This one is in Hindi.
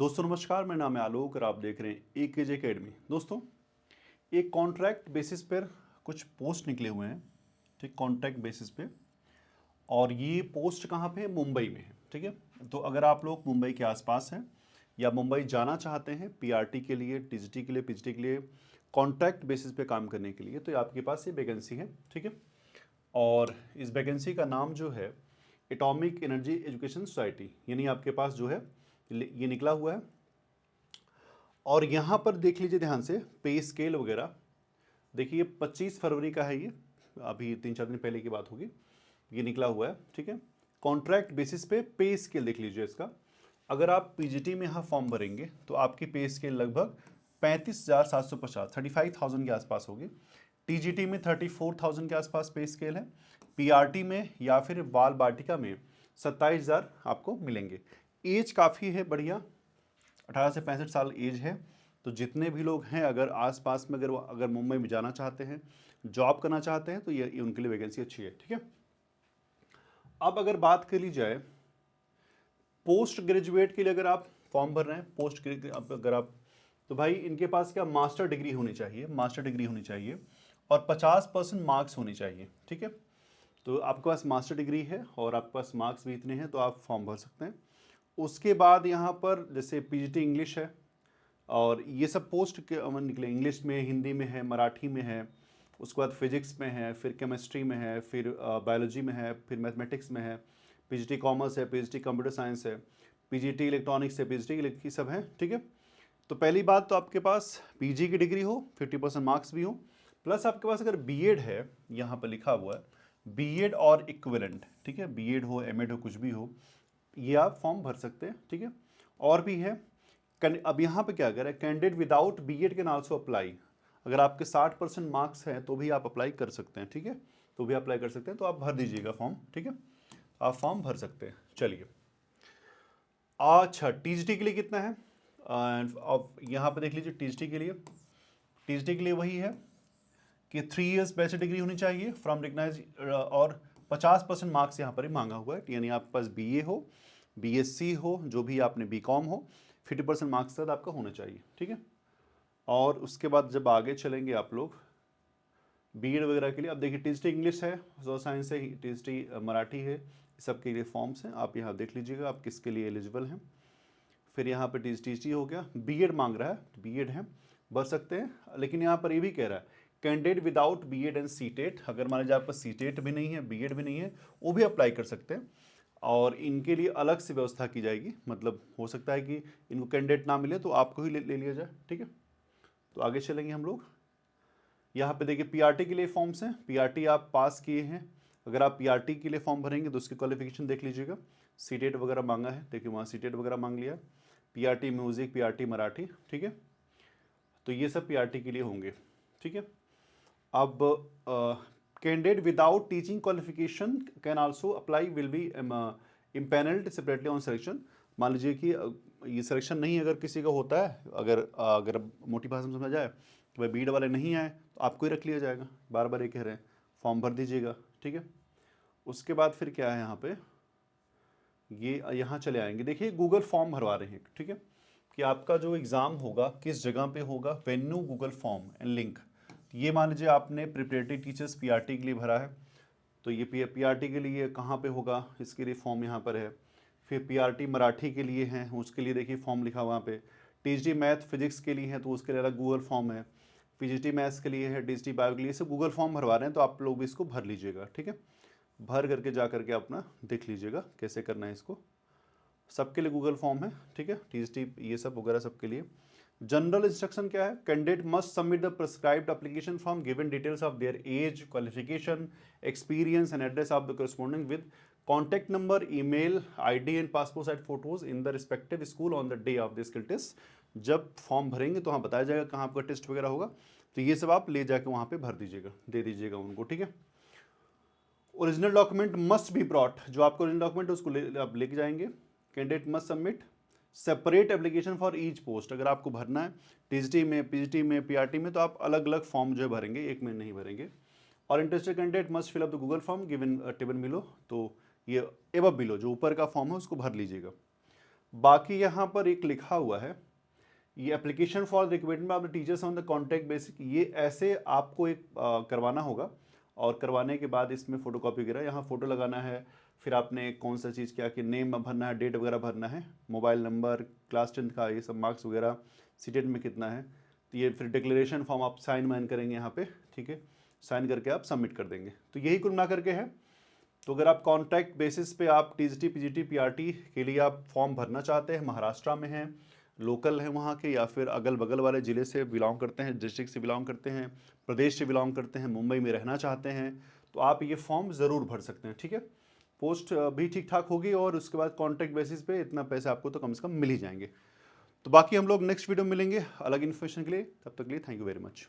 दोस्तों नमस्कार, मेरा नाम है आलोक और आप देख रहे हैं AKG एकेडमी। दोस्तों, एक कॉन्ट्रैक्ट बेसिस पर कुछ पोस्ट निकले हुए हैं, ठीक, कॉन्ट्रैक्ट बेसिस पे। और ये पोस्ट कहाँ पे है? मुंबई में है, ठीक है। तो अगर आप लोग मुंबई के आसपास हैं या मुंबई जाना चाहते हैं पीआरटी के लिए, टीजीटी के लिए, पीजीटी के लिए, कॉन्ट्रैक्ट बेसिस पे काम करने के लिए, तो आपके पास ये वैकेंसी है, ठीक है। और इस वैकेंसी का नाम जो है एटॉमिक एनर्जी एजुकेशन सोसाइटी, यानी आपके पास जो है ये निकला हुआ है। और यहाँ पर देख लीजिए ध्यान से पे स्केल वगैरह, देखिए 25 फरवरी का है ये, अभी 3-4 दिन पहले की बात होगी, ये निकला हुआ है, ठीक है। कॉन्ट्रैक्ट बेसिस पे स्केल देख लीजिए इसका। अगर आप पीजीटी में यहाँ फॉर्म भरेंगे तो आपकी पे स्केल लगभग 35,750, 35,000 के आसपास होगी। टीजीटी में 34,000 के आसपास पे स्केल है। पीआरटी में या फिर बाल बाटिका में 27,000 आपको मिलेंगे। एज काफ़ी है बढ़िया, 18 से 65 साल एज है। तो जितने भी लोग हैं, अगर आसपास में अगर मुंबई में जाना चाहते हैं, जॉब करना चाहते हैं, तो ये उनके लिए वैकेंसी अच्छी है, ठीक है। अब अगर बात कर ली जाए पोस्ट ग्रेजुएट के लिए, अगर आप फॉर्म भर रहे हैं पोस्ट अगर आप, तो भाई इनके पास क्या मास्टर डिग्री होनी चाहिए, मास्टर डिग्री होनी चाहिए और 50% मार्क्स होनी चाहिए, ठीक है। तो आपके पास मास्टर डिग्री है और आपके पास मार्क्स भी इतने हैं तो आप फॉर्म भर सकते हैं। उसके बाद यहाँ पर जैसे पीजीटी इंग्लिश है और ये सब पोस्ट के निकले, इंग्लिश में, हिंदी में है, मराठी में है, उसके बाद फिजिक्स में है, फिर केमिस्ट्री में है, फिर बायोलॉजी में है, फिर मैथमेटिक्स में है, पीजीटी कॉमर्स है, पीजीटी कंप्यूटर साइंस है, पीजीटी इलेक्ट्रॉनिक्स है, पीजीटी सब है, ठीक है। तो पहली बात तो आपके पास पीजी की डिग्री हो, 50% मार्क्स भी हो, प्लस आपके पास अगर बीएड है, यहाँ पर लिखा हुआ है बीएड और इक्विवेलेंट, ठीक है, बीएड हो, एमएड हो, कुछ भी हो, ये आप फॉर्म भर सकते हैं, ठीक है। और भी है, अब यहाँ पे क्या करें, candidate without BEd can also apply. अगर आपके 60% मार्क्स हैं तो भी आप अप्लाई कर सकते हैं, ठीक है, तो भी अप्लाई कर सकते हैं। तो आप भर दीजिएगा फॉर्म, ठीक है, आप फॉर्म भर सकते हैं। चलिए, अच्छा टीजीटी के लिए कितना है, अब यहाँ पे देख लीजिए टीजीटी के लिए वही है कि 3 इयर्स बैचलर डिग्री होनी चाहिए फ्रॉम रिकग्नाइज, और 50% मार्क्स यहाँ पर ही मांगा हुआ है, यानी आपके पास बीए हो, बीएससी हो, जो भी आपने बीकॉम हो, 50% मार्क्स तक आपका होना चाहिए, ठीक है। और उसके बाद जब आगे चलेंगे आप लोग बीएड वगैरह के लिए, अब देखिए टीजीटी इंग्लिश है, सोशल साइंस है, टीजीटी मराठी है, सबके लिए फॉर्म्स हैं, आप यहाँ देख लीजिएगा आप किसके लिए एलिजिबल हैं। फिर यहाँ पर टीजीटी हो गया, बीएड मांग रहा है, बीएड है, भर सकते हैं। लेकिन यहाँ पर ये भी कह रहा है candidate without BEd and CTET, अगर मान लीजिए आपका सीटेट भी नहीं है, बीएड भी नहीं है, वो भी अप्लाई कर सकते हैं। और इनके लिए अलग से व्यवस्था की जाएगी, मतलब हो सकता है कि इनको कैंडिडेट ना मिले तो आपको ही ले लिया जाए, ठीक है। तो आगे चलेंगे हम लोग, यहाँ पे देखिए पीआरटी के लिए फॉर्म्स हैं, पीआरटी आप पास किए हैं, अगर आप पीआरटी के लिए फॉर्म भरेंगे तो उसकी क्वालिफिकेशन देख लीजिएगा, सीटेट वगैरह मांगा है, देखिए वहाँ सीटेट वगैरह मांग लिया, पीआरटी म्यूजिक, पीआरटी मराठी, ठीक है। तो ये सब पीआरटी के लिए होंगे, ठीक है। अब candidate without teaching qualification can also apply, will be empanelled separately on selection. मान लीजिए कि ये सिलेक्शन नहीं अगर किसी का होता है, अगर मोटी भाषा में समझा जाए कि भाई बीड वाले नहीं आए तो आपको ही रख लिया जाएगा, बार बार ये कह रहे हैं, फॉर्म भर दीजिएगा, ठीक है। उसके बाद फिर क्या है यहाँ पे, ये यहाँ चले आएंगे, देखिए गूगल फॉर्म भरवा रहे हैं, ठीक है, कि आपका जो एग्ज़ाम होगा किस जगह पे होगा, venue Google form and link. ये मान लीजिए आपने प्रिपरेटरी टीचर्स पीआरटी के लिए भरा है, तो ये पीआरटी के लिए कहाँ पे होगा, इसके लिए फॉर्म यहाँ पर है। फिर पीआरटी मराठी के लिए हैं, उसके लिए देखिए फॉर्म लिखा वहाँ पे। टीजीटी मैथ फिजिक्स के लिए है तो उसके लिए अलग गूगल फॉर्म है। पीजीटी मैथ्स के लिए है, टीजीटी बायो के लिए, से गूगल फॉर्म भरवा रहे हैं, तो आप लोग भी इसको भर लीजिएगा, ठीक है। भर करके जा करके अपना देख लीजिएगा कैसे करना है इसको, सबके लिए गूगल फॉर्म है, ठीक है, टीजीटी ये सब वगैरह सबके लिए। जनरल इंस्ट्रक्शन क्या है, candidate must submit the prescribed application form given details of their age, qualification, experience and address of the corresponding with contact number, email ID and passport size photos in the respective school on the day of the skill test. जब फॉर्म भरेंगे तो हाँ बताया जाएगा कहाँ आपका टेस्ट वगैरह होगा, तो ये सब आप ले जाके वहाँ पे भर दीजिएगा, दे दीजिएगा उनको, ठीक है। Original document must be brought, जो आपको ओरिजिनल डॉक्यूमेंट है उसको आप लेके जाएंगे। Candidate must submit separate application for each post, अगर आपको भरना है टीजीटी में, पीजीटी में, पीआरटी में, तो आप अलग अलग फॉर्म जो है भरेंगे, एक में नहीं भरेंगे। और interested candidate must fill up the Google form given table below, तो ये एबव बिलो जो ऊपर का फॉर्म है उसको भर लीजिएगा। बाकी यहाँ पर एक लिखा हुआ है, ये application for recruitment of the teachers on the contract basic, ये ऐसे आपको एक करवाना होगा, और करवाने के बाद इसमें फ़ोटोकॉपी वगैरह, यहाँ फ़ोटो लगाना है, फिर आपने कौन सा चीज़ क्या कि नेम भरना है, डेट वगैरह भरना है, मोबाइल नंबर, क्लास 10 का ये सब मार्क्स वगैरह, सीटेट में कितना है, तो ये फिर डिक्लेरेशन फॉर्म आप साइन वाइन करेंगे यहाँ पे, ठीक है, साइन करके आप सबमिट कर देंगे। तो यही कुल मिला करके है। तो अगर आप कॉन्ट्रैक्ट बेसिस पे आप टीजीटी, पीजीटी, पीआरटी के लिए आप फॉर्म भरना चाहते हैं, महाराष्ट्र में हैं, लोकल हैं वहाँ के, या फिर अगल बगल वाले ज़िले से बिलोंग करते हैं, डिस्ट्रिक्ट से बिलोंग करते हैं, प्रदेश से बिलोंग करते हैं, मुंबई में रहना चाहते हैं, तो आप ये फॉर्म ज़रूर भर सकते हैं, ठीक है। पोस्ट भी ठीक ठाक होगी, और उसके बाद कॉन्ट्रैक्ट बेसिस पे इतना पैसे आपको तो कम से कम मिल ही जाएंगे। तो बाकी हम लोग नेक्स्ट वीडियो में मिलेंगे अलग इन्फॉर्मेशन के लिए, तब तक के लिए थैंक यू वेरी मच।